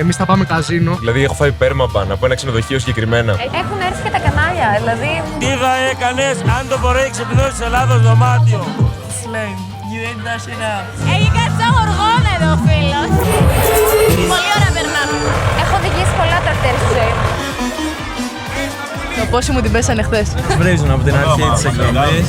Εμείς θα πάμε καζίνο. Δηλαδή, έχω φάει πέρμαμπαν από ένα ξενοδοχείο συγκεκριμένα. Έχουν έρθει και τα κανάλια, δηλαδή. Τι θα έκανες αν το πρωί ξυπνώσεις Ελλάδος δωμάτιο? Έχει κάτι σαν γοργόνα εδώ ο φίλος. Πολύ ωραία περνάμε. Έχω οδηγήσει πολλά τρακτέρ στη ζωή μου. Το πόσοι μου την πέσανε χθες. Βρίζουν από την αρχή της εκδρομής.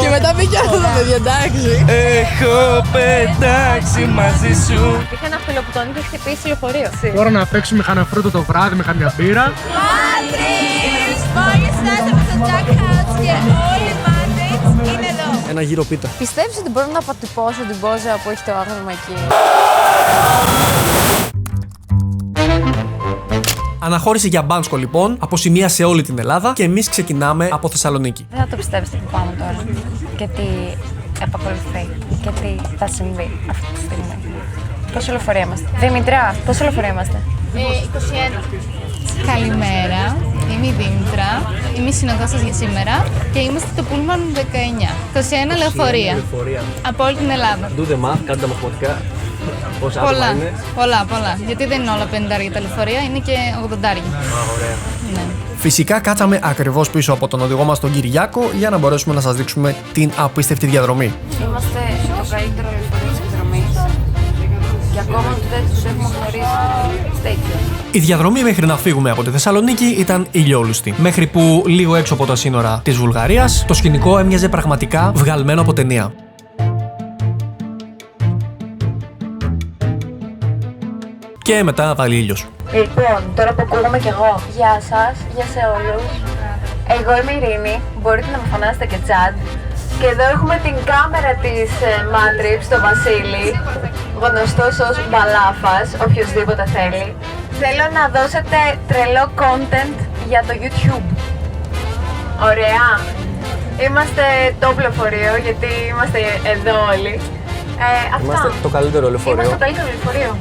Και μετά πήγε αυτό το παιδί, εντάξει. Έχω πετάξει μαζί σου. Είχα ένα φίλο που τον είχε χτυπήσει λεωφορείο. Τώρα να παίξουμε χαναφρούτο το βράδυ με καμιά μπύρα. Μάντρις! Μόλις φτάσαμε στο Jack House και όλοι οι Μάντρις είναι εδώ. Ένα γύρο πίτα. Πιστεύεις ότι μπορώ να αποτυπώσω την πόζα που έχει το άγνωμα εκεί? Αναχώρηση για Μπάνσκο λοιπόν, από σημεία σε όλη την Ελλάδα και εμείς ξεκινάμε από Θεσσαλονίκη. Δεν θα το πιστεύεις τι πάμε τώρα. Και τι επακολουθεί. Και τι θα συμβεί αυτή τη στιγμή. Πόσο λεωφορεία είμαστε? Δημητρά, πόσο λεωφορεία είμαστε? 21. Καλημέρα, είμαι η Δήμητρα, είμαι η συνοδός για σήμερα και είμαστε στο Πούλμαν 19. 21 λεωφορεία από όλη την Ελλάδα. Do the math, κάντε τα μαθηματικά. Πόσα Πολλά, άτομα είναι? πολλά. Γιατί δεν είναι όλα 50 τα λεωφορεία, είναι και 80. Ωραία. Ναι. Φυσικά κάτσαμε ακριβώς πίσω από τον οδηγό μας τον Κυριάκο για να μπορέσουμε να σας δείξουμε την απίστευτη διαδρομή. Είμαστε το καλύτερο λεωφορείο της εκδρομής. Και ακόμα δεν τους έχουμε γνωρίσει. Η διαδρομή μέχρι να φύγουμε από τη Θεσσαλονίκη ήταν ηλιόλουστη. Μέχρι που λίγο έξω από τα σύνορα της Βουλγαρίας το σκηνικό έμοιαζε πραγματικά βγαλμένο από ταινία. Και μετά βάλει ήλιος. Λοιπόν, τώρα που ακούγομαι κι εγώ. Γεια σας, γεια σε όλους. Εγώ είμαι η Ειρήνη, μπορείτε να με φωνάσετε και Τσάντ. Και εδώ έχουμε την κάμερα της Matrix, τον Βασίλη, γνωστός ως Μπαλάφας, οποιοσδήποτε θέλει. Θέλω να δώσετε τρελό content για το YouTube. Ωραία. Είμαστε top λεωφορείο, γιατί είμαστε εδώ όλοι. Αυτά. Είμαστε το καλύτερο λεωφορείο. Είμαστε το καλύτερο λεωφορείο.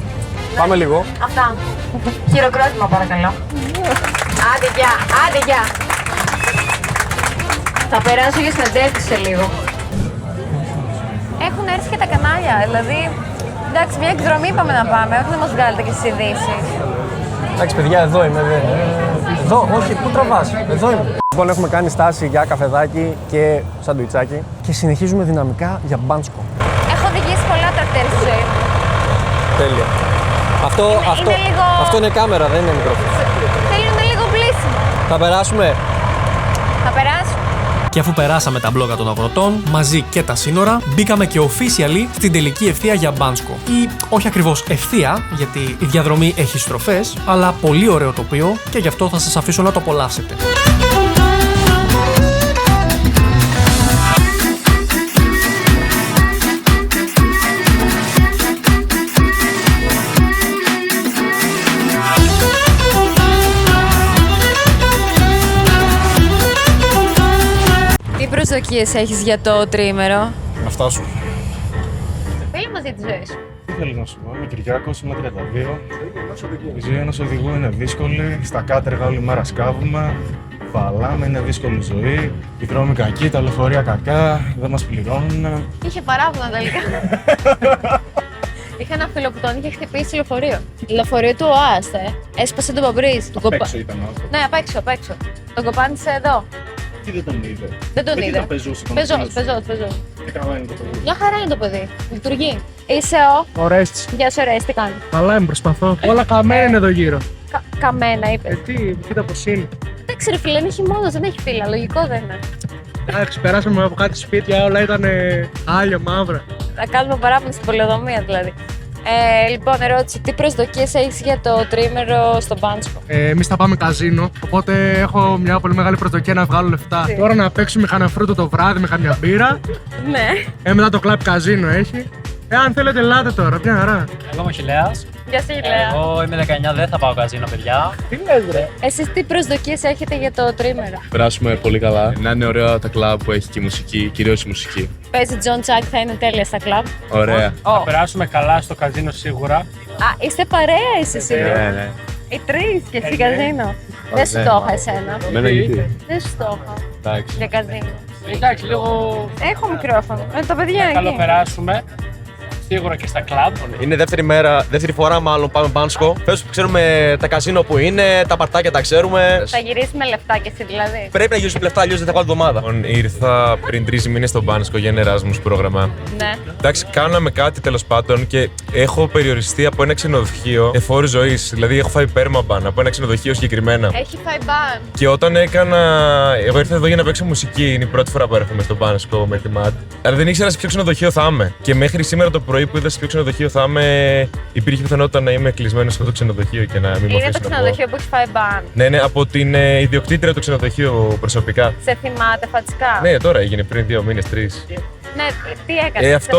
Πάμε λίγο. Αυτά. Χειροκρότημα παρακαλώ. Άντε γεια, άντε γεια. Θα περάσω για συνεντεύξεις σε λίγο. Έχουν έρθει και τα κανάλια, δηλαδή. Εντάξει, μια εκδρομή είπαμε να πάμε, όχι να μας βγάλετε και στις ειδήσεις. Εντάξει, παιδιά, εδώ είμαι. Εδώ, όχι, πού τραβάς. Εδώ είμαι. Λοιπόν, έχουμε κάνει στάση για καφεδάκι και σαντουιτσάκι και συνεχίζουμε δυναμικά για Μπάνσκο. Έχω οδηγήσει πολλά τρακτέρ στη ζωή μου. Τέλεια. Αυτό είναι κάμερα, δεν είναι μικρόφωνο. Θέλουν λίγο πλήσιμο. Θα περάσουμε. Θα περάσουμε. Και αφού περάσαμε τα μπλόκα των αγροτών, μαζί και τα σύνορα, μπήκαμε και officially στην τελική ευθεία για Μπάνσκο. Ή όχι ακριβώς ευθεία, γιατί η διαδρομή έχει στροφές, αλλά πολύ ωραίο τοπίο και γι' αυτό θα σας αφήσω να το απολαύσετε. Τι προσδοκίες έχεις για το τριήμερο? Να φτάσω. Φίλοι μας για τη ζωή σου. Τι θέλω να σου πω, είμαι Κυριάκος, είμαι 32. Η ζωή ενός οδηγού είναι δύσκολη, στα κάτεργα όλη μέρα σκάβουμε, βαλάμε, είναι δύσκολη ζωή. Οι δρόμοι κακοί, τα λεωφορεία κακά, δεν μας πληρώνουν. Είχε παράπονα τελικά. Είχα ένα φίλο που τον είχε χτυπήσει λεωφορείο. Λεωφορείο του ΟΑΣΤ, έσπασε τον παμπρίζ. Απ' έξω ήταν ο άνθρωπος. Ναι, απ' έξω. Τον κοπάνισε εδώ. Τι δεν τον είδε. Δεν τον είδε. Ήταν πεζός. Πεζός. Τι καλά είναι το παιδί. Μια χαρά είναι το παιδί. Λειτουργεί. Είσαι Ορέστης. Γεια σου, ρε, τι κάνει. Καλά είμαι, προσπαθώ. Όλα καμένα είναι εδώ γύρω. Καμένα, είπε. Τι, κοίτα πως είναι. Εντάξει, ρε φίλε, είναι χειμώνας, δεν έχει φύλλα. Λογικό δεν είναι. Εντάξει, περάσαμε από κάτι σπίτια, όλα ήταν άλια, μαύρα. Θα κάνουμε παράπονο στην πολεοδομία δηλαδή. Λοιπόν, ερώτηση, τι προσδοκίες έχεις για το τριήμερο στο Μπάνσκο? Εμείς θα πάμε καζίνο, οπότε έχω μια πολύ μεγάλη προσδοκία να βγάλω λεφτά. Τώρα να παίξουμε χαναφρούτο το βράδυ με καμιά μπύρα. Ναι. Μετά το κλαμπ καζίνο έχει. Αν θέλετε, ελάτε τώρα, μια χαρά. Εγώ είμαι ο Χιλέας. Γεια σου, Γιλέα. Εγώ είμαι 19, δεν θα πάω καζίνο, παιδιά. Τι λες, ρε. Εσείς τι προσδοκίες έχετε για το τρίμερο? Περάσουμε πολύ καλά. Να είναι ωραία τα κλαμπ που έχει και η μουσική, κυρίως η μουσική. Παίζει John Chuck, θα είναι τέλεια στα κλαμπ. Ωραία. Θα περάσουμε καλά στο καζίνο σίγουρα. Α, είστε παρέα εσείς σήμερα. Ναι. Οι τρεις και εσύ καζίνο. Δεν σου το είχα εσένα. Εμένα γιατί. Δεν σου το είχα Εντάξει. για καζίνο. Εντάξει, λίγο Έχω μικρόφωνο. Το παιδιά καλό εκεί. περάσουμε. Σίγουρα και στα κλαμπ. Είναι δεύτερη φορά μάλλον πάμε Μπάνσκο. Φέτος ξέρουμε τα καζίνο που είναι, τα παρτάκια τα ξέρουμε. Θα γυρίσουμε λεφτά και εσύ δηλαδή. Πρέπει να γυρίσουμε λεφτά, αλλιώς δεν θα πάω εβδομάδα. Ήρθα πριν 3 μήνες στο Μπάνσκο για ένα Erasmus πρόγραμμα. Ναι. Εντάξει, κάναμε κάτι τέλος πάντων και έχω περιοριστεί από ένα ξενοδοχείο εφόρου ζωής. Δηλαδή, έχω φάει πέρμαμπαν από ένα ξενοδοχείο συγκεκριμένα. Έχει φάει μπαν. Και όταν εγώ ήρθα εδώ για να παίξω μουσική, είναι η πρώτη φορά που έρχομαι στο Μπάνσκο με τη ΜΑΤ. Αλλά δεν ήξερα σε ποιο ξενοδοχείο θα είμαι. Και μέχρι σήμερα το πρωί που είδα σε ποιο ξενοδοχείο θα είμαι, υπήρχε πιθανότητα να είμαι κλεισμένο σε αυτό το ξενοδοχείο και να μην μου Είναι αφήσουν το να ξενοδοχείο που έχει φάει μπαν. Ναι, από την ιδιοκτήτρια του ξενοδοχείου προσωπικά. Σε θυμάται φατσικά. Ναι, τώρα έγινε πριν 2 μήνες, 3. Ναι, τι έκανε. Αυτό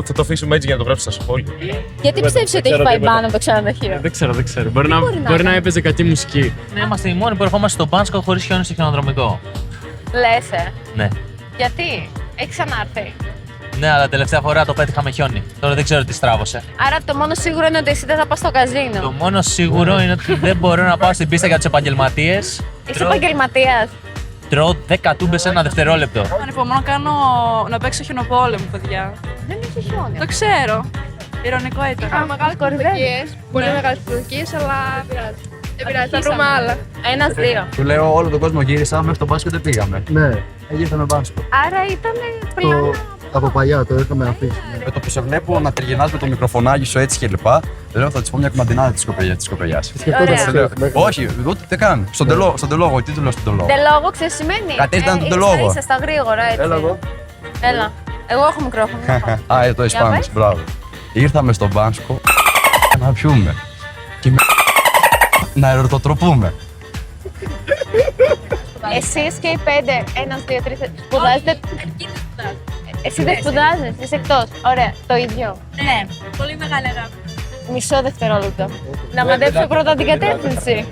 θα το αφήσουμε έτσι για να το γράψω στα σχόλια. Γιατί πιστεύεις ότι έχει φάει μπαν από το ξενοδοχείο? Δεν ξέρω. Μπορεί να έπαιζε κακή μουσική. Ναι, είμαστε οι μόνοι που ερχόμαστε στο Μπάνσκο χωρίς χιόνι στο χιονοδρομικό. Λες, Ναι. Γιατί? Έχει ξανάρθει. Ναι, αλλά τελευταία φορά το πέτυχα με χιόνι. Τώρα δεν ξέρω τι στράβωσε. Άρα το μόνο σίγουρο είναι ότι εσύ δεν θα πας στο καζίνο. Το μόνο σίγουρο είναι ότι δεν μπορώ να πάω στην πίστα για τους επαγγελματίες. Είσαι επαγγελματίας. Τρώω 10 τούμπες σε ένα δευτερόλεπτο. Ανυπομονώ να παίξω χιονοπόλεμο, παιδιά. Δεν έχει χιόνι. Το ξέρω. Ειρωνικό ήταν. Μεγάλες προσδοκίες. Πολύ μεγάλες προσδοκίες, αλλά δεν πειράζει. Θα βρούμε άλλα. 1-2. Του λέω όλο τον κόσμο γύρισα, μέχρι το μπάσκετ δεν πήγαμε. Ναι, ήρθαμε Μπάνσκο. Άρα ήταν πλάνα. Από παλιά το είχαμε αφήσει. Με το που σε βλέπω να τριγυρνάς με το μικροφωνάκι σου έτσι και λοιπά, λέω θα της πω μια κουμαντινάδα της κοπελιάς. Όχι, ούτε δεν καν. Στον τελόγο, τι του λέω στον τελόγο. Τελόγο, ξέρεις τι σημαίνει. Κατέβηκαν τον τελόγο. Είσαι στα γρήγορα έτσι. Έλα εγώ. Έλα. Εγώ έχω μικρόφωνο. Α, το Ισπάνης, μπράβο. Ήρθαμε στο Μπάνσκο να πιούμε. Και να ερωτοτροπούμε. Εσείς και οι 5, 1, 2, 3, σπουδάζετε. Εσύ δεν σπουδάζεις, είσαι εκτός. Ωραία, το ίδιο. Ναι, πολύ μεγάλη αγάπη. Μισό δευτερόλεπτο. Να μαντέψω πρώτα την κατεύθυνση.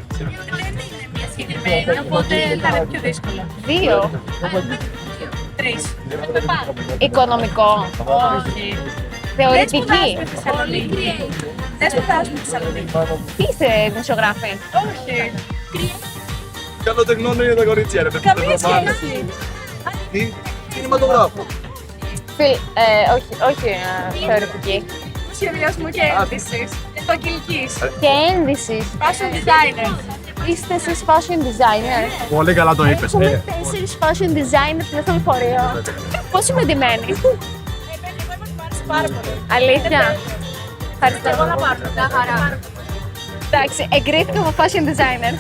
Μια συγκεκριμένη, οπότε θα είναι πιο δύσκολο. 2. 3. Οικονομικό. Όχι. Θεωρητική. Δεν σπουδάζουμε στη Θεσσαλονίκη. Τι είσαι δημοσιογράφη? Όχι. Καλοτεχνώνω για τα κορίτσια, ρε παιδί. Καμία σχέση. Κινηματογράφο. Όχι θεωρητική. Σχεδιασμό και ένδυσης. Επαγγελικής. Και ένδυσης. Fashion designer. Είστε εσείς fashion designer? Πολύ καλά το είπες. Έχουμε 4 fashion designers στην λεωφορείο. Πώς είμαι ντυμένη? Πάρα πολύ. Αλήθεια? Ευχαριστώ. Εγώ να πάρω. Μια χαρά. Εντάξει, εγκρίθηκα από fashion designers.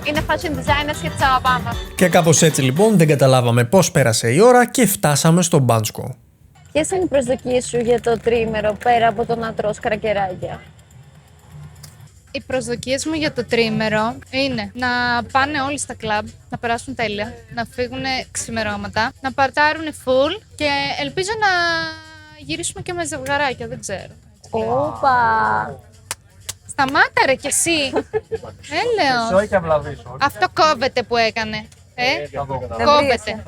Είναι fashion designers και της αγαπάμε. Και κάπως έτσι λοιπόν δεν καταλάβαμε πώς πέρασε η ώρα και φτάσαμε στο Μπάνσκο. Ποιες είναι οι προσδοκίες σου για το τρίμερο πέρα από το να τρως κρακεράκια? Οι προσδοκίες μου για το τρίμερο είναι να πάνε όλοι στα κλαμπ, να περάσουν τέλεια, να φύγουν ξημερώματα, να παρτάρουν full και ελπίζω να γυρίσουμε και με ζευγαράκια, δεν ξέρω. Όπα! Σταμάτα ρε κι εσύ! Έλεος! Αυτό κόβεται που έκανε. Κόβεται.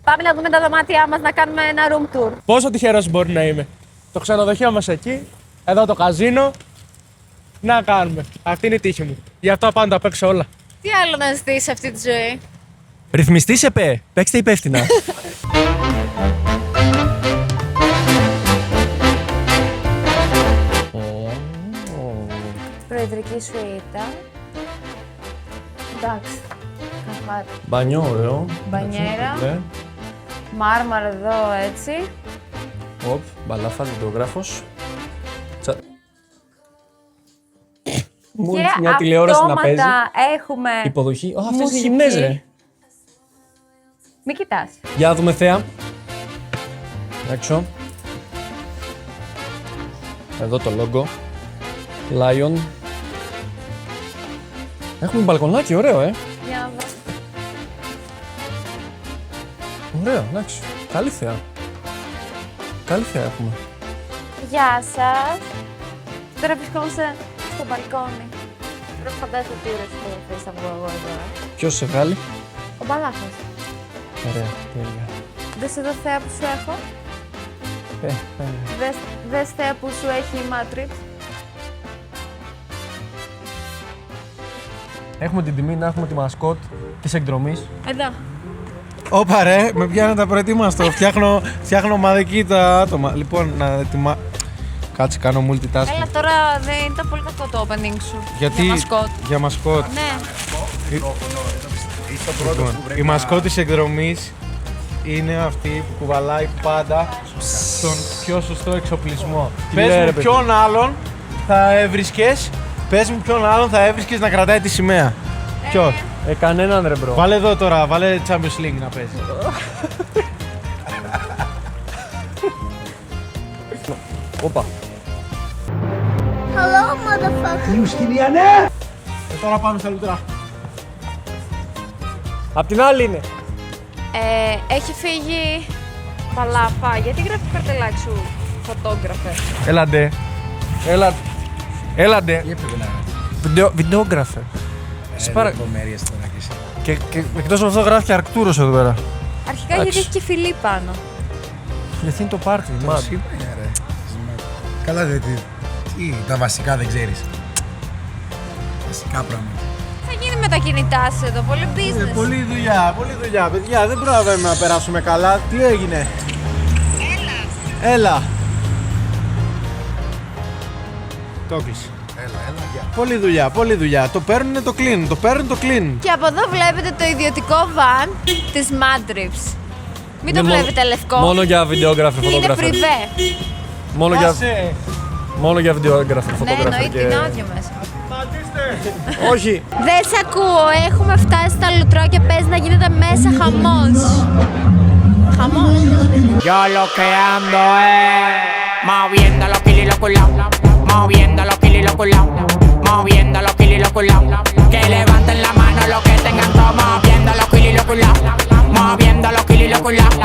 Πάμε να δούμε τα δωμάτια μας, να κάνουμε ένα room tour. Πόσο τυχερός μπορεί να είμαι. Το ξενοδοχείο μας εκεί, εδώ το καζίνο. Να κάνουμε. Αυτή είναι η τύχη μου. Γι' αυτό πάντα τα παίξω όλα. Τι άλλο να ζητήσεις αυτή τη ζωή? Ρυθμιστής ΕΠΕ, παίξτε υπεύθυνα. Προεδρική σουίτα. Εντάξει. Καθάρι. Μπανιό, ωραίο. Μπανιέρα. Ναι. Μάρμαρο εδώ έτσι. Οπ, μπαλάφα, βιντεογράφος. Μου ήρθε μια τηλεόραση να παίζει. Έχουμε Υποδοχή. Αυτές είναι μουσική. γυμνές, ρε. Μην κοιτάς. Για να δούμε θέα. Έξω. Εδώ το logo. Lion. Έχουμε μπαλκονάκι, ωραίο, Για να δω. Ωραίο, εντάξει. Καλή θέα. Καλή θέα έχουμε. Γεια σας. Τώρα βρισκόμαστε στο μπαλκόνι. Τώρα φαντάζομαι τι ωραίες φωτογραφίες θα βγω εγώ εδώ. Ποιος σε βγάλει? Ο Μπαλάφος. Ωραία, τέλεια. Δες εδώ θέα που σου έχω. Δες θέα που σου έχει η Matrix. Έχουμε την τιμή να έχουμε τη μασκότ της εκδρομής. Εδώ. Όπα ρε, με πιάνει τα προετοίμαστο. Φτιάχνω ομαδική τα άτομα. Λοιπόν, να ετοιμα... Κάτσε, κάνω multitasking. Έλα, τώρα δεν ήταν πολύ κακό το opening σου. Γιατί... Για μασκότ. Για μασκότ. Ναι. Λοιπόν, η μασκότ της εκδρομής είναι αυτή που κουβαλάει πάντα τον πιο σωστό εξοπλισμό. Πες μου ποιον άλλον θα έβρισκες να κρατάει τη σημαία. Ποιος? Κανέναν ρε μπρο. Βάλε εδώ τώρα, βάλε Champions League να παίζει. Όπα. Hello, motherfucker. Ιουστινιανέ! Τώρα πάμε στα λουτρά. Απ' την άλλη είναι. Έχει φύγει παλάπα. Γιατί γράφει καρτελάκι σου φωτόγραφε? Έλαντε. Έλαντε. Βιντεόγραφε. Και εκτός από αυτό γράφει και Αρκτούρος εδώ πέρα. Αρχικά γιατί έχει και φιλί πάνω. Γιατί είναι το πάρτι. Καλά, τι, τα βασικά δεν ξέρεις. Βασικά πράγματα. Θα γίνει με τα κινητά σου εδώ, πολύ business. Πολύ δουλειά, παιδιά, δεν προλαβαίνουμε να περάσουμε καλά. Τι έγινε? Έλα. Το έκλεισε. Πολύ δουλειά. Το παίρνουν, το κλείνουν. Και από εδώ βλέπετε το ιδιωτικό van της Madrips. Μην το βλέπετε λευκό. Μόνο για βιντεόγραφη, Είναι φωτογραφία. πριβέ. Μόνο για βιντεόγραφη, Ναι, φωτογραφία. εννοείται, είναι άδειο μέσα. Όχι. Δεν σε ακούω, έχουμε φτάσει στα λουτρό και παίζει να γίνεται μέσα χαμός. Χαμός. Yo lo que ando es moviendo los kilos y los culaos, moviendo los kilos y los culaos, moviendo los kilos y los culaos. Que levanten la mano los que tengan todo, moviendo los kilos y los culaos, moviendo los kilos y los culaos,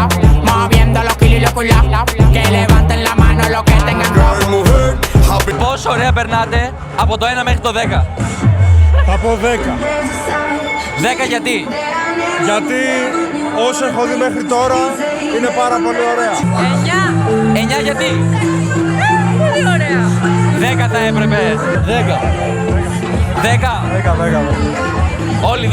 moviendo los kilos y los culaos. Que levanten la mano los que tengan todo. Πόσο ωραία περνάτε από το 1 μέχρι το 10. Από 10. 10 γιατί? Γιατί όσο έχω δει μέχρι τώρα είναι πάρα πολύ ωραία. 9 γιατί? Πολύ ωραία. 10 θα έπρεπε. 10. 10. Όλοι 10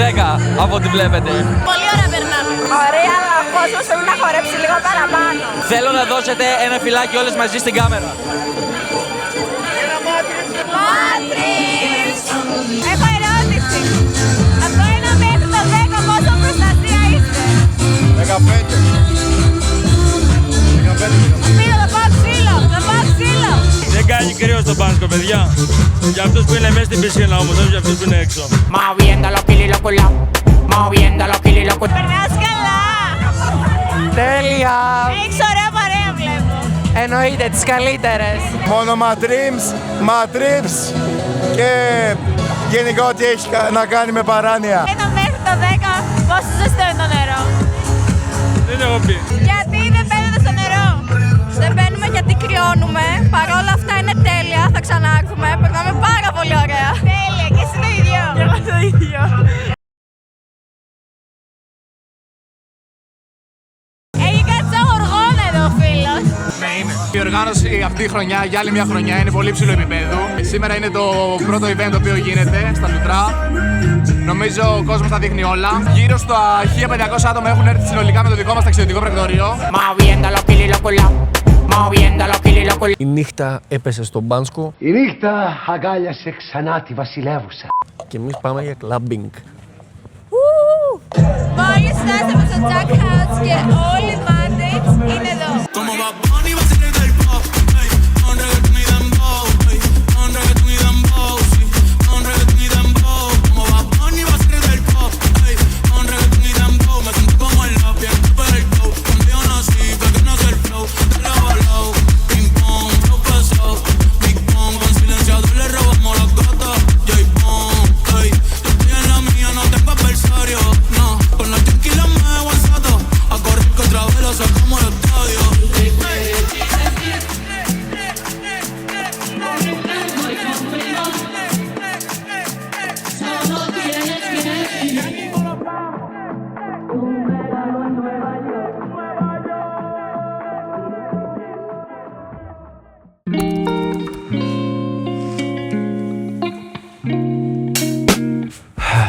από ό,τι βλέπετε. Πολύ ωραία περνάμε. Ωραία, αλλά ο κόσμος θέλει να χορέψει λίγο παραπάνω. Θέλω να δώσετε ένα φυλάκι όλες μαζί στην κάμερα. Μάτρις! Έχω ερώτηση. Από 1 μέχρι το 10 πόσο προστασία είστε? 15. Φίλο, θα πάω ξύλο. Δεν κάνει κρύο στο Πάνσκο, παιδιά. Για αυτούς που είναι μέσα στην πισίνα όμως, όχι για αυτούς που είναι έξω. Moviendo los kilos y los culaos, moviendo los kilos y los culaos. Περνάς καλά. Τέλεια! Έχεις ωραία παρέα βλέπω. Εννοείται, τις καλύτερες. Μόνο ματρίψ και γενικά ό,τι έχει να κάνει με παράνοια. 1 μέχρι το 10 πόσο ζεστό είναι το νερό? Δεν έχω πει. Γιατί δεν μπαίνετε στο νερό? Δεν μπαίνουμε γιατί κρυώνουμε. Παρ' όλα αυτά είναι τέλεια. Θα ξανάρθουμε. Περνάμε πάρα πολύ ωραία. Τέλεια, και εσύ το ίδιο. Και εγώ το ίδιο. Έχει κάτι γοργόνα εδώ ο φίλος. Ναι, είναι. Η οργάνωση αυτή τη χρονιά, για άλλη μια χρονιά, είναι πολύ ψηλό επίπεδο. Σήμερα είναι το πρώτο event το οποίο γίνεται στα Λουτρά. Νομίζω ο κόσμος τα δείχνει όλα. Γύρω στα 1500 άτομα έχουν έρθει συνολικά με το δικό μας ταξιδιωτικό πρακτορείο. Η νύχτα έπεσε στο Μπάνσκο. Η νύχτα αγκάλιασε ξανά τη βασιλεύουσα. Και εμείς πάμε για clubbing. Μόλις φτάσαμε στο Jack House και όλοι οι Madrips είναι εδώ.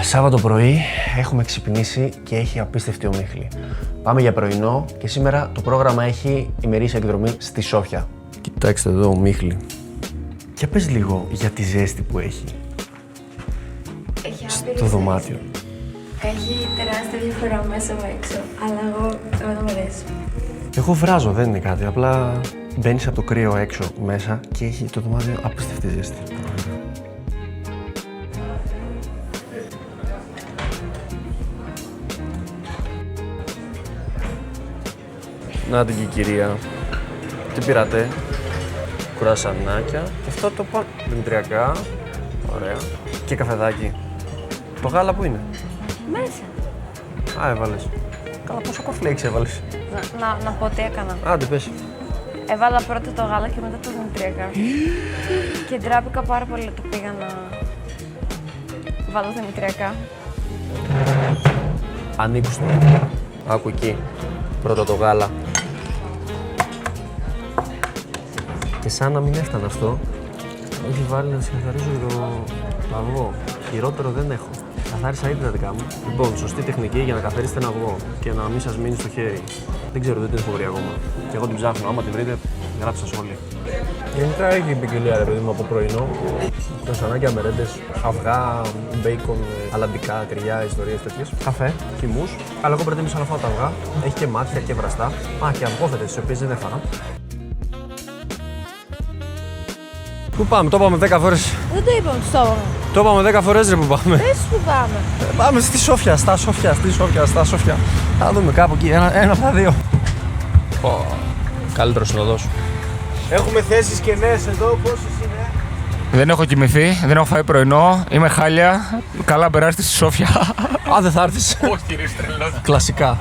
Σάββατο πρωί έχουμε ξυπνήσει και έχει απίστευτη ομίχλη. Πάμε για πρωινό και σήμερα το πρόγραμμα έχει ημερήσια εκδρομή στη Σόφια. Κοιτάξτε εδώ ομίχλη. Και πες λίγο για τη ζέστη που έχει. Στο δωμάτιο. Έχει τεράστια διαφορά μέσα με έξω, αλλά εγώ δεν μου αρέσει. Εγώ βράζω, δεν είναι κάτι. Απλά μπαίνεις από το κρύο έξω μέσα και έχει το δωμάτιο απίστευτη ζέστη. Να την και η κυρία. Τι πήρατε? Κουρασανάκια. Και αυτό το πάνω. Δημητριακά. Ωραία. Και καφεδάκι. Το γάλα που είναι? Μέσα. Α, έβαλες. Καλά, πόσο κοφλέξ έβαλες? Να πω τι έκανα. Άντε, πες. Έβαλα πρώτα το γάλα και μετά το δημητριακά. Και ντράπηκα πάρα πολύ, το πήγα να βάλω δημητριακά. Ανοίξου το. Άκου εκεί. Πρώτα το γάλα. Και σαν να μην έφτανε αυτό, έχει βάλει να ξεκαθαρίζω το αυγό. Χειρότερο δεν έχω. Καθάρισα ήδη τα δικά μου. Λοιπόν, σωστή τεχνική για να καθαρίσετε ένα αυγό και να μην σας μείνει στο χέρι. Δεν ξέρω, δεν την έχω βρει ακόμα. Και εγώ την ψάχνω. Άμα τη βρείτε, γράψτε σας όλοι. Γενικά έχει ποικιλία, ρε παιδί μου, από πρωινό. Κροσανάκια, μερέντες, αυγά, μπέικον, αλαντικά, τυριά, ιστορίες τέτοιες. Καφέ, χυμούς. Αλλά εγώ προτίμησα να φάω τα αυγά. Έχει και μάτια και βραστά. Α, και αυγόφετες, τις οποίες δεν έφαγα. Πού πάμε, το είπαμε 10 φορές. Δεν το είπαμε στο όνομα. Το είπαμε 10 φορές, ρε, που πάμε. Πες που πάμε. Πάμε στη Σόφια, στα Σόφια. Θα δούμε κάπου εκεί, ένα από τα δύο. Καλύτερος συνοδός. Έχουμε θέσεις κενές εδώ, πόσες είναι? Δεν έχω κοιμηθεί, δεν έχω φάει πρωινό, είμαι χάλια. Καλά περάστη στη Σόφια. Α, δεν θα έρθεις. Όχι, ρε τρελός. Κλασικά.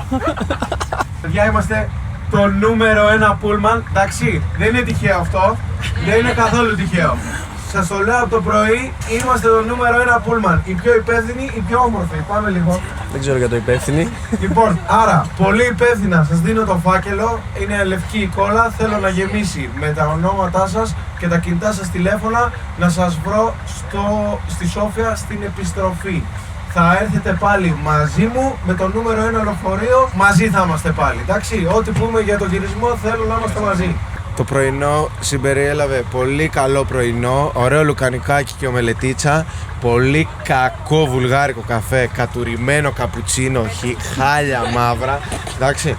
Παιδιά, είμαστε το νούμερο 1 πούλμαν. Εντάξει, δεν είναι τυχαίο αυτό. Δεν είναι καθόλου τυχαίο. Σας το λέω από το πρωί, είμαστε το νούμερο 1 πούλμαν. Οι πιο υπεύθυνοι, οι πιο όμορφοι. Πάμε λίγο. Δεν ξέρω για το υπεύθυνοι. Λοιπόν, άρα, πολύ υπεύθυνα σας δίνω το φάκελο. Είναι λευκή η κόλλα. Θέλω να γεμίσει με τα ονόματά σας και τα κινητά σας τηλέφωνα να σας βρω στη Σόφια στην επιστροφή. Θα έρθετε πάλι μαζί μου με το νούμερο 1 λεωφορείο. Μαζί θα είμαστε πάλι. Εντάξει, ό,τι πούμε για τον γυρισμό θέλω να είμαστε μαζί. Το πρωινό συμπεριέλαβε πολύ καλό πρωινό, ωραίο λουκανικάκι και ομελετίτσα, πολύ κακό βουλγάρικο καφέ, κατουρημένο καπουτσίνο, χάλια μαύρα, εντάξει.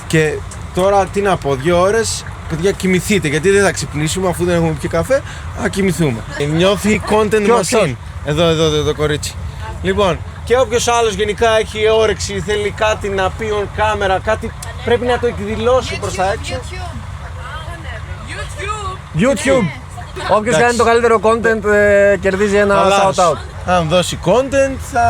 Και τώρα τι να πω, 2 ώρες, παιδιά, κοιμηθείτε, γιατί δεν θα ξυπνήσουμε αφού δεν έχουμε πιει καφέ, θα κοιμηθούμε. Νιώθει content machine, εδώ το κορίτσι. Λοιπόν, και όποιος άλλος γενικά έχει όρεξη, θέλει κάτι να πει on κάμερα, κάτι πρέπει να το εκδηλώσει προς τα έξω. YouTube! Όποιος κάνει το καλύτερο content κερδίζει ένα shout-out. Αν δώσει content θα...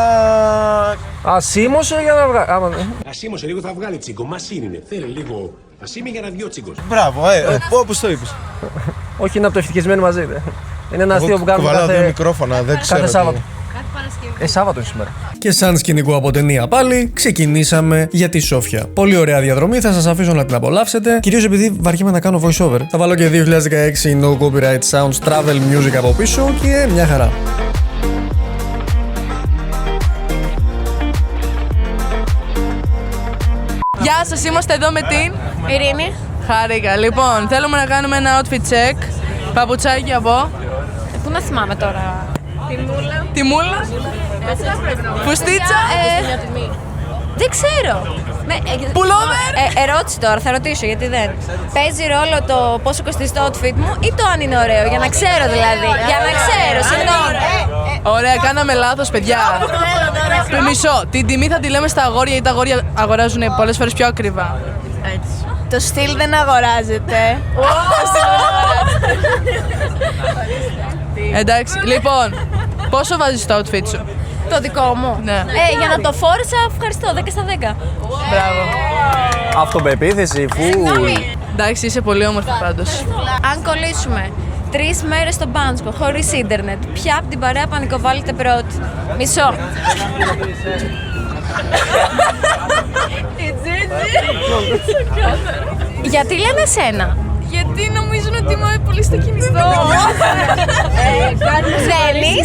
Ασήμωσε για να βγάλει. Ασήμωσε λίγο, θα βγάλει τσίγκο. Μασίν είναι. Θέλει λίγο ασήμι για να βγει ο τσίγκος. Μπράβο, όπως το είπες. Όχι, είναι από το ευτυχισμένοι μαζί. Είναι ένα αστείο που κάνουμε κάθε... δύο μικρόφωνα, δεν ξέρω. Κάθε Σάββατο. Σάββατο είναι σήμερα. Και σαν σκηνικό από ταινία πάλι, ξεκινήσαμε για τη Σόφια. Πολύ ωραία διαδρομή, θα σας αφήσω να την απολαύσετε. Κυρίως επειδή βαριέμαι να κάνω voice over. Θα βάλω και 2016 no copyright sounds travel music από πίσω και μια χαρά. Γεια σας, είμαστε εδώ με την Ειρήνη. Χάρηκα. Λοιπόν, θέλουμε να κάνουμε ένα outfit check. Παπουτσάκι από. Πού να θυμάμαι τώρα. Τη μούλα. Φουστίτσα. Δεν ξέρω. Πουλόβερ. Ερώτηση τώρα, θα ρωτήσω γιατί δεν. Παίζει ρόλο το πόσο κοστίζει το outfit μου ή το αν είναι ωραίο, για να ξέρω δηλαδή. Για να ξέρω, συγγνώμη. Ωραία, κάναμε λάθος, παιδιά. Μισό. Την τιμή θα τη λέμε στα αγόρια, γιατί τα αγόρια αγοράζουν πολλές φορές πιο ακριβά. Το στυλ δεν αγοράζεται. Εντάξει, λοιπόν, πόσο βάζεις το outfit σου? Το δικό μου. Ναι. Για να το φόρεσα, ευχαριστώ, 10 στα 10. Μπράβο. Αυτοπεποίθηση, Εντάξει, είσαι πολύ όμορφη πάντως. Αν κολλήσουμε 3 μέρες στο Μπάνσκο χωρίς ίντερνετ, ποια από την παρέα πανικοβάλλεται πρώτη? Μισό. Η Τζίτζι. Γιατί λένε εσένα? Γιατί νομίζουν ότι είμαι πολύ στο κινητό. Θέλεις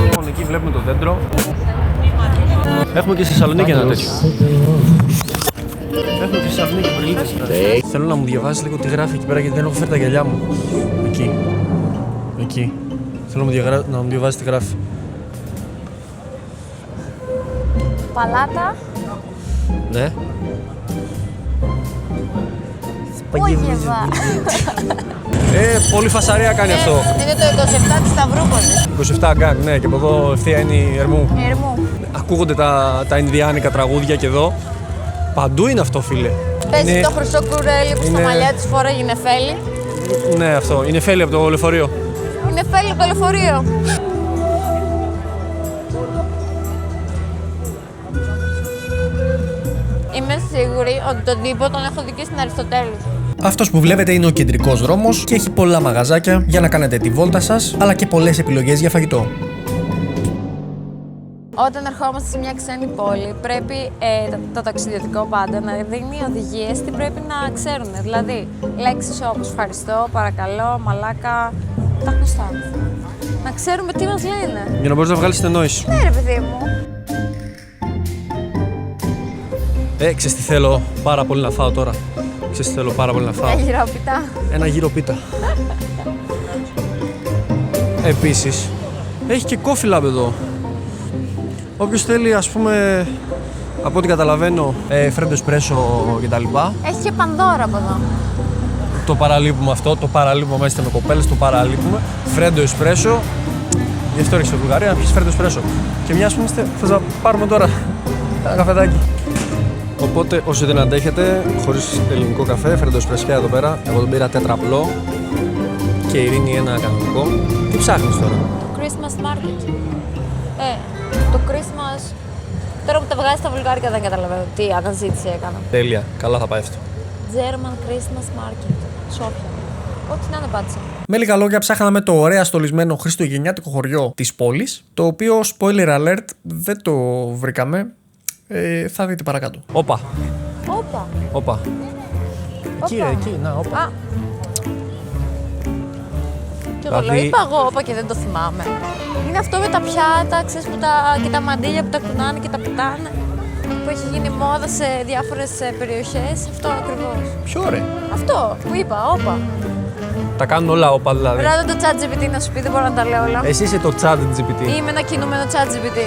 Λοιπόν, εκεί βλέπουμε το δέντρο. Έχουμε και στη Θεσσαλονίκη ένα τέτοιο. Έχουμε και στη Θεσσαλονίκη πριλίτες. Θέλω να μου διαβάσεις λίγο τι γράφει εκεί πέρα γιατί δεν έχω φέρει τα γυαλιά μου. Εκεί. Εκεί. Θέλω να μου διαβάσεις τι γράφει. Παλάτα. Ναι. Πόγευα. Πολύ φασαρία κάνει αυτό. Είναι το 27 της Σταυρούπολης. 27 γκάγκ, ναι, και από εδώ ευθεία είναι η Ερμού. Ερμού. Ακούγονται τα Ινδιάνικα τραγούδια και εδώ. Παντού είναι αυτό, φίλε. Παίζει το χρυσό κουρέλι που στα μαλλιά της φόραγε Νεφέλη. Ναι, αυτό. Είναι Νεφέλη από το λεωφορείο. Είναι Νεφέλη από το λεωφορείο. Είμαι σίγουρη ότι τον τύπο τον έχω δει και στην Αριστοτέλη. Αυτός που βλέπετε είναι ο κεντρικός δρόμος και έχει πολλά μαγαζάκια για να κάνετε τη βόλτα σας, αλλά και πολλές επιλογές για φαγητό. Όταν ερχόμαστε σε μια ξένη πόλη, πρέπει το ταξιδιωτικό πάντα να δίνει οδηγίες τι πρέπει να ξέρουν. Δηλαδή, λέξεις όπως ευχαριστώ, παρακαλώ, μαλάκα, τα γνωστά. Να ξέρουμε τι μας λένε. Για να μπορείς να βγάλεις συνεννόηση. Ναι, ρε παιδί μου. Ξέρεις τι θέλω πάρα πολύ να φάω τώρα. Ξέρεις τι θέλω πάρα πολύ να φάω. Ένα γυρόπιτα. Ένα γύρο πίτα. Επίσης, έχει και coffee lab εδώ. Όποιος θέλει, ας πούμε, από ό,τι καταλαβαίνω, φρέντο εσπρέσο κτλ. Έχει και πανδώρα από εδώ. Το παραλείπουμε αυτό, το παραλείπουμε, είστε με κοπέλες, το παραλείπουμε. Φρέντο εσπρέσο. Γι' αυτό έρχεσαι στη Βουλγαρία να πιεις φρέντο εσπρέσο. Και μια, ας πούμε, θες να πάρουμε τώρα ένα καφεδάκι. Οπότε, όσοι δεν αντέχετε, χωρίς ελληνικό καφέ, φρέντο εσπρεσιά εδώ πέρα. Εγώ τον πήρα τέτραπλό και η Ειρήνη ένα κανονικό. Τι ψάχνεις τώρα? Το Christmas market. Το Christmas. Τώρα που τα βγάζει στα βουλγάρικα δεν καταλαβαίνω τι αναζήτηση έκανα. Τέλεια, καλά θα πάει αυτό. German Christmas market. Σόφια. Ό,τι να είναι πάτησα. Με λίγα λόγια, ψάχναμε το ωραία στολισμένο χριστουγεννιάτικο χωριό της πόλης, το οποίο, spoiler alert, δεν το βρήκαμε. Θα δείτε παρακάτω. Όπα. Όπα. Όπα. Εκεί, να, όπα. Α. Και εγώ λέω, είπα εγώ όπα και δεν το θυμάμαι. Είναι αυτό με τα πιάτα, ξέρεις, και τα μαντίλια που τα κουνάνε και τα πετάνε. Που έχει γίνει μόδα σε διάφορες περιοχές. Αυτό ακριβώς. Ποιο ρε? Αυτό που είπα, όπα. Τα κάνουν όλα όπα δηλαδή. Ράτα το ChatGPT να σου πει, δεν μπορώ να τα λέω όλα. Εσύ είσαι το ChatGPT. Είμαι ένα κινούμενο ChatGPT.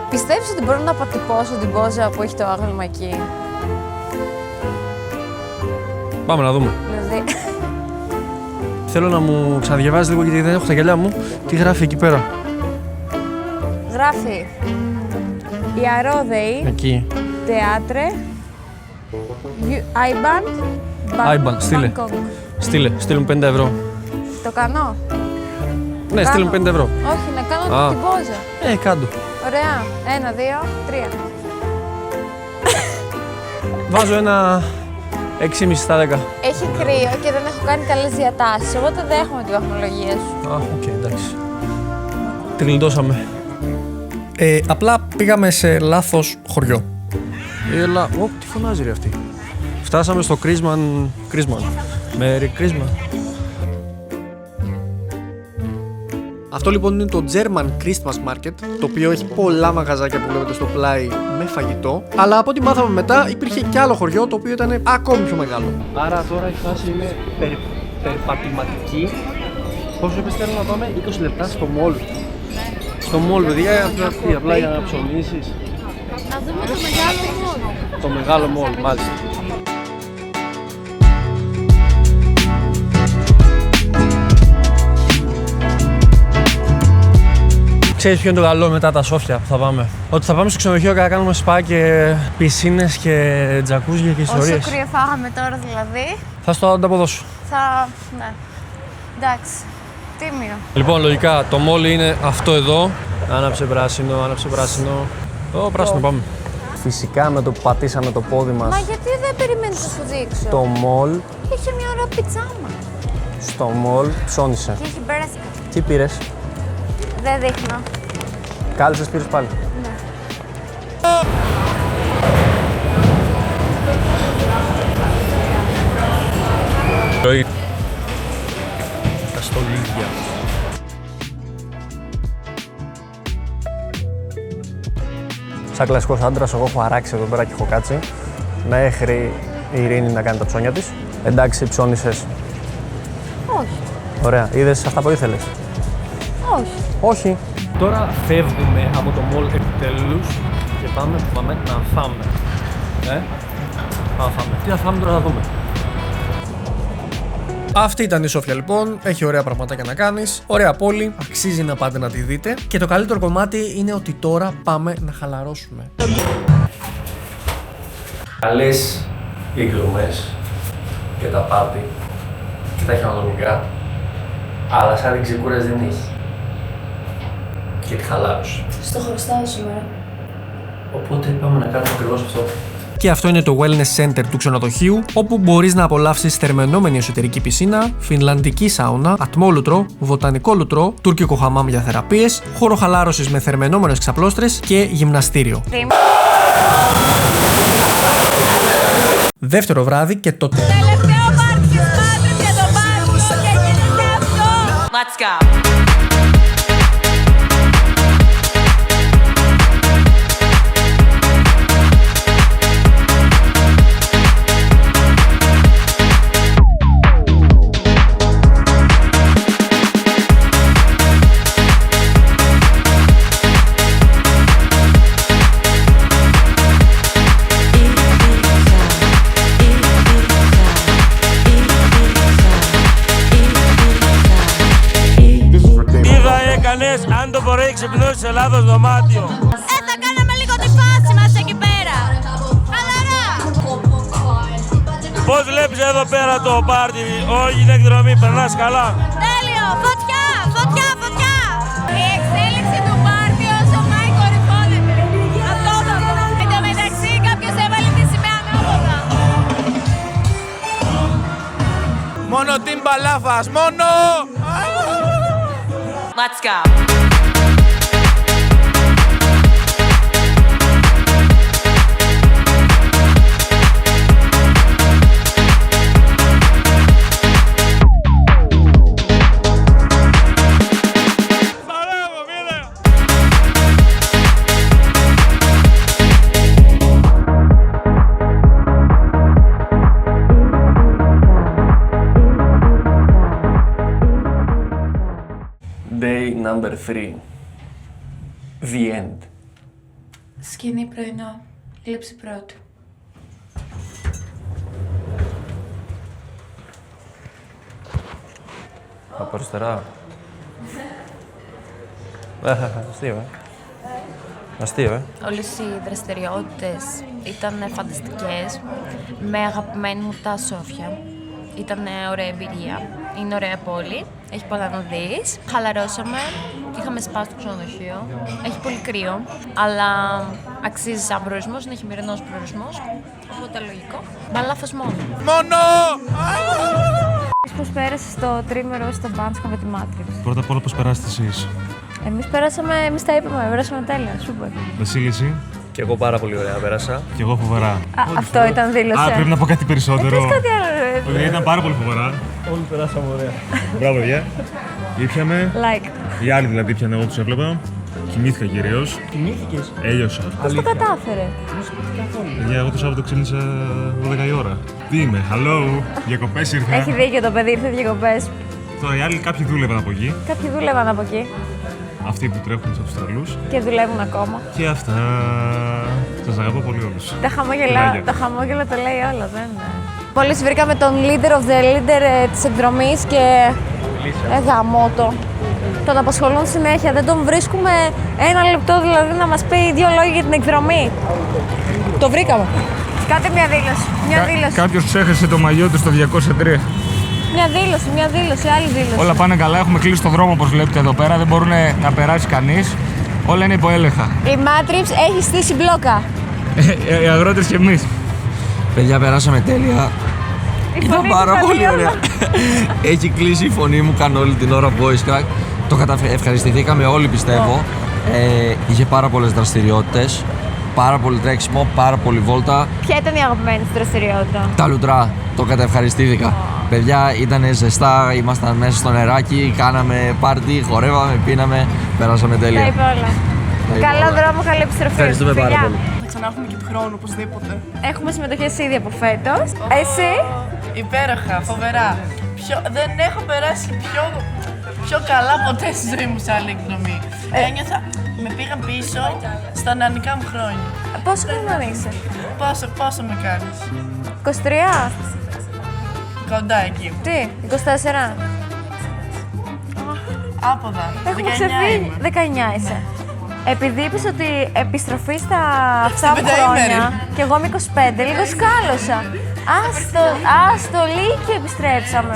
Πιστεύεις ότι μπορώ να αποτυπώσω την πόζα που έχει το άγαλμα εκεί? Πάμε να δούμε. Δηλαδή... Θέλω να μου ξαναδιαβάζεις λίγο γιατί δεν έχω τα γυαλιά μου. Τι γράφει εκεί πέρα? Γράφει Ιαρόδεη, εκεί. Teatre, IBAN, στείλε. Στείλε μου 5 ευρώ. Το κάνω? Ναι, στείλε μου 5 ευρώ. Όχι, να κάνω την πόζα. Κάντο. Ωραία. 1, 2, 3. Βάζω ένα 6,5 στα 10. Έχει κρύο και δεν έχω κάνει καλές διατάσεις, οπότε δέχομαι την βαθμολογία σου. Οκ, εντάξει. Τη γλιτώσαμε. Απλά πήγαμε σε λάθος χωριό. Έλα, τι φωνάζει ρε αυτή. Φτάσαμε στο Κρίσμαν. Merry Christmas. Αυτό λοιπόν είναι το German Christmas Market, το οποίο έχει πολλά μαγαζάκια που βλέπετε στο πλάι με φαγητό. Αλλά από ό,τι μάθαμε μετά υπήρχε κι άλλο χωριό το οποίο ήταν ακόμη πιο μεγάλο. Άρα τώρα η φάση είναι περπατηματική. Πόσο είπες θέλουμε να πάμε? 20 λεπτά στο μόλ. Στο μόλ, παιδιά, απλά για να ψωνίσεις. Να δούμε το μεγάλο μόλ. Το μεγάλο μόλ, μάλιστα. Ξέρεις ποιο είναι το καλό μετά τα Σόφια που θα πάμε? Ότι θα πάμε στο ξενοδοχείο και θα κάνουμε σπα και πισίνες και τζακούζια και ιστορίες. Όσο κρύο φάγαμε τώρα δηλαδή. Θα στο ανταποδώσω. Ναι. Εντάξει. Τίμιο. Λοιπόν, λογικά το μόλι είναι αυτό εδώ. Άναψε πράσινο, άναψε πράσινο. Πράσινο πάμε. Φυσικά με το που πατήσαμε το πόδι μας. Μα γιατί δεν περιμένεις να σου δείξω? Το μόλ. Είχε μια ωραία πιτσάμα. Στο μόλ ψώνισε. Και είχε μπέρασκα. Τι πήρες? Δεν δείχνω. Κάλυψες πήρες πάλι? Ναι. Τα στολίδια. Σαν κλασικός άντρας, εγώ έχω αράξει εδώ πέρα και έχω κάτσει μέχρι η Ειρήνη να κάνει τα ψώνια της. Εντάξει, ψώνισες? Όχι. Ωραία. Είδες αυτά που ήθελες? Όχι. Όχι. Τώρα φεύγουμε από το μόλ επιτέλους Και πάμε να φάμε. Πάμε να φάμε. Τι θα φάμε τώρα, θα δούμε. Αυτή ήταν η Σόφια λοιπόν, έχει ωραία πραγματάκια να κάνεις, ωραία πόλη, αξίζει να πάτε να τη δείτε και το καλύτερο κομμάτι είναι ότι τώρα πάμε να χαλαρώσουμε. Καλές οι εκδρομές και τα πάρτι και τα χιονοδρομικά, αλλά σαν την ξεκούραση δεν έχει. Και τη χαλάρωση. Στο χρωστάω σήμερα. Οπότε πάμε να κάνουμε ακριβώς αυτό. Και αυτό είναι το Wellness Center του ξενοδοχείου, όπου μπορείς να απολαύσεις θερμαινόμενη εσωτερική πισίνα, φινλανδική σάουνα, ατμόλουτρο, βοτανικό λουτρό, τουρκικό χαμάμ για θεραπείες, χώρο χαλάρωσης με θερμαινόμενες ξαπλώστρες και γυμναστήριο. Δεύτερο βράδυ και το Τελευταίο πάρτι της Μάτρης για το Πάσχο και γίνεται αυτό! Let's go! Αν το πρωί ξυπνούσε σε λάθος δωμάτιο. Θα κάναμε λίγο τη φάση μας εκεί πέρα. Χαλαρά. Πώς βλέπεις εδώ πέρα το πάρτι, όλη την εκδρομή, περνάς καλά? Τέλειο, φωτιά, φωτιά, φωτιά. Η εξέλιξη του πάρτι όσο πάει κορυφώνεται. Αυτό θα πω. Εν τω μεταξύ κάποιος έβαλε τη σημαία ανάποδα. Μόνο την Παλάφας, μόνο! Let's go. Day number 3. The end. Σκηνή πρωινό. Λήψη πρώτου. Από αριστερά. Αστείο, Αστείο, Όλες οι δραστηριότητες ήταν φανταστικές. Με αγαπημένη μου τα Σόφια. Ήταν ωραία εμπειρία. Είναι ωραία πόλη. Έχει πολλά να δεις. Χαλαρώσαμε. Είχαμε σπάσει το ξενοδοχείο. Έχει πολύ κρύο. Αλλά αξίζει σαν προορισμός. Είναι χειμερινός προορισμός. Οπότε λογικό. Μα λάθος μόνο. Μόνο! Πώς πέρασες το τρίμερο στο Μπάνσκο με τη Μάτριξ? Πρώτα απ' όλα, πώς περάσετε εσείς? Εμείς τα είπαμε, πέρασαμε τέλεια. Σούπερ. Βασίλη, εσύ? Και εγώ πάρα πολύ ωραία πέρασα. Και εγώ φοβερά. Αυτό ήταν δήλωση. Πρέπει να πω κάτι περισσότερο. Πες κάτι άλλο, ρε. Ήταν πάρα πολύ φοβερά. Όλοι περάσαμε ωραία. Μπράβο, παιδιά. Ήπιαμε. Like. Οι άλλοι δηλαδή ήπιανε, εγώ τους έβλεπα. Κοιμήθηκα κυρίως. Κοιμήθηκες? Έλειωσα. Πώς το κατάφερε? Παιδιά, εγώ το Σάββατο ξύπνησα 12 η ώρα. Τι είμαι, hello, διακοπές ήρθα. Έχει δίκιο το παιδί, ήρθε διακοπές. Τώρα οι άλλοι κάποιοι δούλευαν από εκεί. Κάποιοι δούλευαν από εκεί Αυτοί που τρέχουν στους τρελούς. και δουλεύουν ακόμα. Και αυτά. Σας αγαπώ πολύ όλους. Το χαμόγελο το λέει όλο, δεν είναι? Μόλις βρήκαμε τον leader of the leader της εκδρομής και γαμώτο. Τον απασχολούν συνέχεια, δεν τον βρίσκουμε ένα λεπτό δηλαδή να μας πει δύο λόγια για την εκδρομή. Το βρήκαμε. Κάντε μια δήλωση. Κάποιος ξέχασε το μαγιό του στο 203. Μια δήλωση, άλλη δήλωση. Όλα πάνε καλά, έχουμε κλείσει το δρόμο όπως βλέπετε εδώ πέρα, δεν μπορούν να περάσει κανείς. Όλα είναι υποέλεγχα. Η Matrix έχει στήσει μπλόκα. Οι αγρότες και εμείς. Παιδιά, περάσαμε τέλεια. Ήταν πάρα πολύ ωραία. Έχει κλείσει η φωνή μου, κάνω όλη την ώρα voice crack. Ευχαριστηθήκαμε όλοι, πιστεύω. Είχε πάρα πολλές δραστηριότητες. Πάρα πολύ τρέξιμο, πάρα πολύ βόλτα. Ποια ήταν η αγαπημένη σου δραστηριότητα? Τα λουτρά, το κατευχαριστήθηκα. Παιδιά, ήταν ζεστά, ήμασταν μέσα στο νεράκι, κάναμε πάρτι, χορεύαμε, πίναμε, περάσαμε τέλεια. Τα είπε όλα. Καλό δρόμο, καλή επιστροφή. Ευχαριστούμε πάρα πολύ. Θα ξανάρθουμε και του χρόνου, οπωσδήποτε. Έχουμε συμμετοχές ήδη από φέτος. Εσύ? Υπέροχα, φοβερά. Δεν έχω περάσει πιο καλά ποτέ στη ζωή μου σε άλλη εκδρομή. Ένιωθα, με πήγαν πίσω στα νεανικά μου χρόνια. Πόσο χρόνο είσαι? Πόσο με κάνεις? 23. Κοντά εκεί. Τι, 24. Άποδα. Έχουμε 19 ξεφύγει. είμαι. 19 είσαι. Επειδή είπες ότι επιστροφή στα αυτά Στην μου πενταήμερη. χρόνια και εγώ είμαι 25, λίγο σκάλωσα. Στο Λύκειο επιστρέψαμε.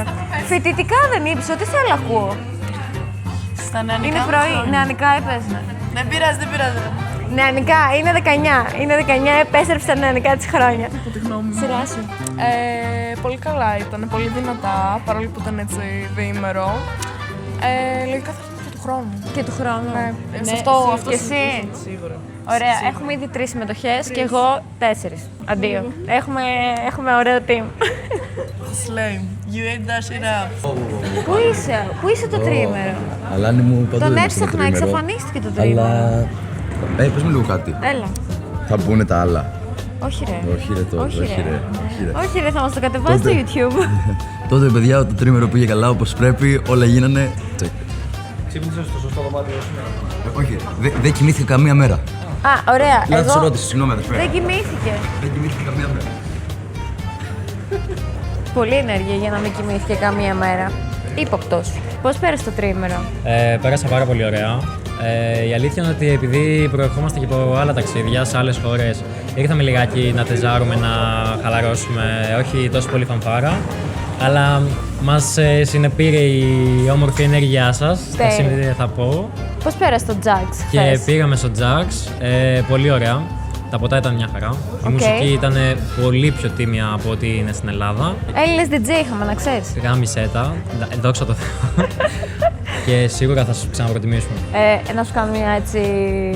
Φοιτητικά δεν είπες, ό,τι θέλω ακούω. Στα νεανικά. Είναι πρωί, νεανικά είπες. Δεν πειράζει, δεν πειράζει. Νεανικά, είναι 19. Είναι 19, επέστρεψε στα νεανικά της χρόνια. Σειρά σου. Πολύ καλά ήταν, πολύ δυνατά, παρόλο που ήταν έτσι διήμερο. Λογικά θα έρθει και του χρόνου. Και του χρόνου. Ναι, Ναι, σε αυτό και εσύ. Σίγουρα. Ωραία, Σίγουρα. έχουμε ήδη 3 συμμετοχές και εγώ 4. Αντίο. Έχουμε ωραίο team. Slay. You ate that shit up. Πού είσαι το τρίμερο? Αλάνη μου παντού Τον είμαι έψαχνα, στο τρίμερο. εξαφανίστηκε το τρίμερο. Αλλά... πες μου λίγο κάτι. Έλα. Θα πούνε τα άλλα. Όχι ρε. Όχι ρε τώρα, Όχι, όχι ρε. ρε. όχι, ρε. Όχι ρε, θα μας το κατεβάσει στο Τότε. YouTube. Τότε παιδιά το τρίμερο πήγε καλά όπως πρέπει, όλα γίνανε τσεκ. Ξύπνησες στο σωστό δωμάτιο σου. Όχι, δεν κοιμήθηκα καμία μέρα. Α, ωραία. Λάθος Εγώ ερώτηση, συγγνώμη αδερφέ. δεν κοιμήθηκε. Δεν κοιμήθηκα καμία μέρα. Πολύ ενέργεια για να μην κοιμήθηκε καμία μέρα. Ήποπτος. Πώς πέρασε το τρίμερο? Πέρασα πάρα πολύ ωραία. Η αλήθεια είναι ότι επειδή προερχόμαστε και από άλλα ταξίδια σε άλλες χώρες, ήρθαμε λιγάκι να τεζάρουμε, να χαλαρώσουμε, όχι τόσο πολύ φανφάρα. Αλλά μας συνεπήρε η όμορφη ενέργειά σας, Τέλεια. τα σημεία θα πω. Πώς πέρασε το Jax Και χθες? πήγαμε στο Jax, πολύ ωραία. Τα ποτά ήταν μια χαρά. Η μουσική ήταν πολύ πιο τίμια από ό,τι είναι στην Ελλάδα. Έλληνες DJ είχαμε, να ξέρεις. Γάμισέ τα, δόξα τω Θεώ. Και σίγουρα θα σου ξαναπροτιμήσουμε. Να σου κάνω μια έτσι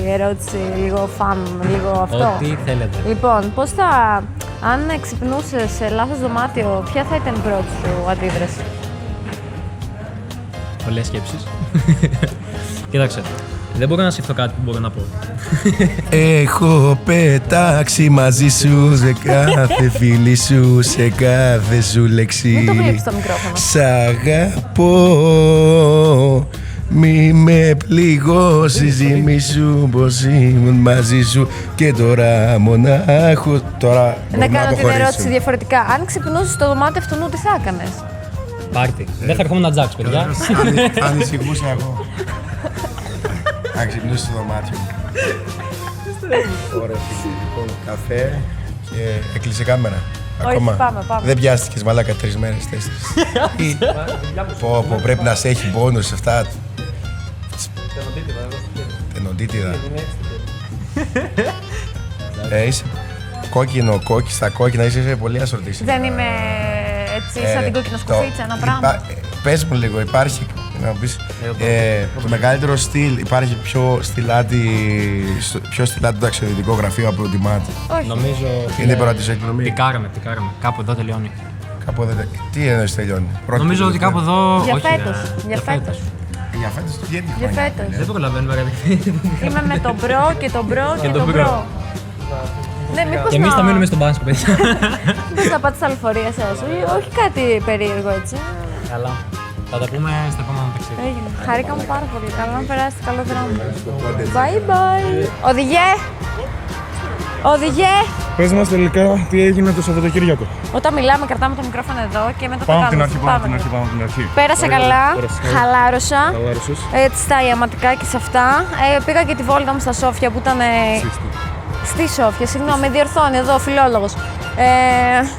ερώτηση, λίγο φαν, λίγο αυτό. Ό,τι θέλετε. Λοιπόν, αν ξυπνούσες σε λάθος δωμάτιο, ποια θα ήταν η πρώτη σου αντίδραση? Πολλές σκέψεις. Κοίταξε, δεν μπορώ να σκεφτώ κάτι που μπορώ να πω. Έχω πετάξει μαζί σου σε κάθε φίλη σου, σε κάθε σου λέξη. Μην το βλέπεις το μικρόφωνο. Σ' αγαπώ, μη με πληγώσεις, ζήμη σου πως ήμουν μαζί σου και τώρα μονάχο. Τώρα Να μπορούμε κάνω την αποχωρήσουμε. ερώτηση διαφορετικά. Αν ξυπνούσες στο δωμάτιο αυτού, τι θα έκανες? Πάρτι. Δεν θα ερχόμουν να Jax, παιδιά. Ανησυχούσα εγώ. Αν ξυπνούσε στο δωμάτιο μου. Ωραία, φίλοι. Λοιπόν, καφέ και έκλεισε κάμερα. Όχι, Ακόμα. πάμε. Δεν πιάστηκες μαλάκα 3 μέρες, 4. Πω, πρέπει να σε έχει πόνος σε αυτά. Τενοντίτιδα. Είσαι κόκκινο, στα κόκκινα είσαι πολύ ασορτής. Δεν είμαι έτσι σαν την κόκκινο σκουφίτσα, ένα πράγμα. Πες μου λίγο, υπάρχει να μου πεις, το μεγαλύτερο στυλ, υπάρχει πιο στυλάτι το ταξιδιωτικό γραφείο από τη ΜΑΤ? Όχι. Νομίζω. Είναι η πρώτη σου εκδρομή. Πικάραμε. Κάπου εδώ τελειώνει. Κάπου εδώ. Τι εννοείς τελειώνει? Νομίζω ότι κάπου εδώ. Για όχι, φέτος. για φέτος. Για φέτος τι βγαίνει Για χρονιά. φέτος. Δεν προλαβαίνουμε κάτι. Είμαι με τον μπρο και τον μπρο και Και τον τον μπρο. μπρο. Ναι, μήπως Και εμείς θα μείνουμε στον Πάνσκο, παιδιά. Μήπως να πάτε στα λεωφορεία σας. Όχι κάτι περίεργο έτσι. Καλά. Θα τα πούμε στο επόμενο ταξίδι. Έγινε. Χαρήκαμε πάρα πολύ. Καλά να περάσετε καλό δρόμο. Bye bye. Οδηγέ! Πες μας τελικά τι έγινε το Σαββατοκύριακο. Όταν μιλάμε, κρατάμε το μικρόφωνο εδώ και μετά το Πάμε από την κάνουμε. αρχή, πάμε από την αρχή. Πέρασα καλά, χαλάρωσα. Χαλάρωσες. Έτσι στα ιαματικά και σε αυτά. Πήγα και τη βόλτα μου στα Σόφια που ήταν. Στη Σόφια, συγγνώμη, διορθώνει εδώ ο φιλόλογος.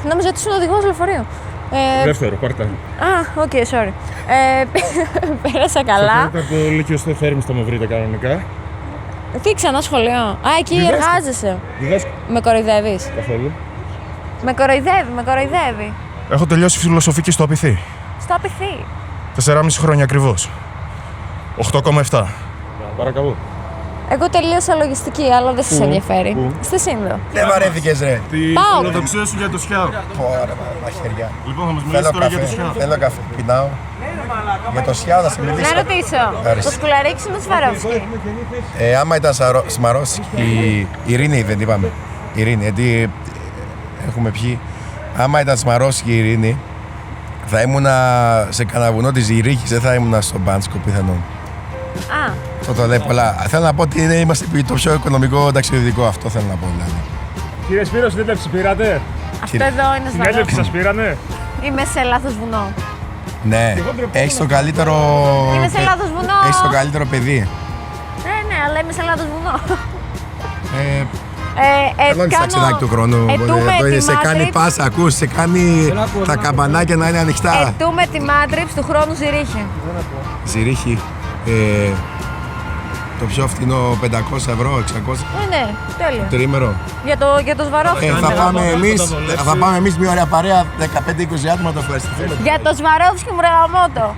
Νόμιζα ότι ήσουν οδηγός λεωφορείου. Δεύτερο, πάρτα. Οκ, sorry. Πέρασα καλά. Από το Λύκειο στο Θέρμης θα με βρείτε κανονικά. Τι ξανά σχολείο? Εκεί Διδάσκω. εργάζεσαι. Διδάσκω. Με κοροϊδεύεις. Καθόλου. Με κοροϊδεύει. Έχω τελειώσει φιλοσοφική στο Απιθή. Στο απειθή. 4,5 χρόνια ακριβώς. 8,7. Παρακαλώ. Εγώ τελείωσα λογιστική, αλλά δεν σας Πού? ενδιαφέρει. Πού? Στη Σύνδο. Δεν βαρέθηκες ρε. Την Πάω. φιλοδοξία σου για το Σιάου. Ωραία, μαχαιριά. Λοιπόν, θα μας μιλήσεις τώρα για το Σιάου. Θέλω καφέ. Πεινάω. Για το Σιάου θα σε μιλήσω. Να ρωτήσω. Ευχαριστώ. Το σκουλαρίξι με Σβαρόφσκι. Άμα ήταν Σμαρόφσκι, η Ειρήνη δεν είπαμε. Ειρήνη, γιατί έχουμε πιει. Άμα ήταν Σμαρόφσκι η Ειρήνη, θα ήμουνα σε κανένα βουνό της Ζηρίχης, δεν θα ήμουνα στον Πάνσκο πιθανόν. Αυτό λέει πολλά. Θέλω να πω ότι είμαστε το πιο οικονομικό ταξιδιωτικό, αυτό θέλω να πω δηλαδή. Κύριε Σπύρο, συνέντευξη πήρατε? Αυτό εδώ είναι Συνέντευξη σας πήρανε? Είμαι σε λάθος βουνό. Ναι, έχεις το καλύτερο. Είμαι σε λάθος βουνό. Έχεις το καλύτερο παιδί. Ναι, αλλά είμαι σε λάθος βουνό. Καλό είναι ταξιδάκι του χρόνου. Σε κάνει πάσα, ακούς, σε κάνει τα καμπανάκια να είναι ανοιχτά. Ετούμε τη Μάτριψ του χρόνου Ζηρίχη. Ζηρίχη. Το πιο φθηνό 500 ευρώ, 600. Ναι, τέλειο. Τρίμερο. Για το Σβαρόφσκι. Θα πάμε εμείς μια ωραία παρέα, 15-20 άτομα, το ευχαριστούμε. Για το Σβαρόφσκι μου ρε γαμώτο.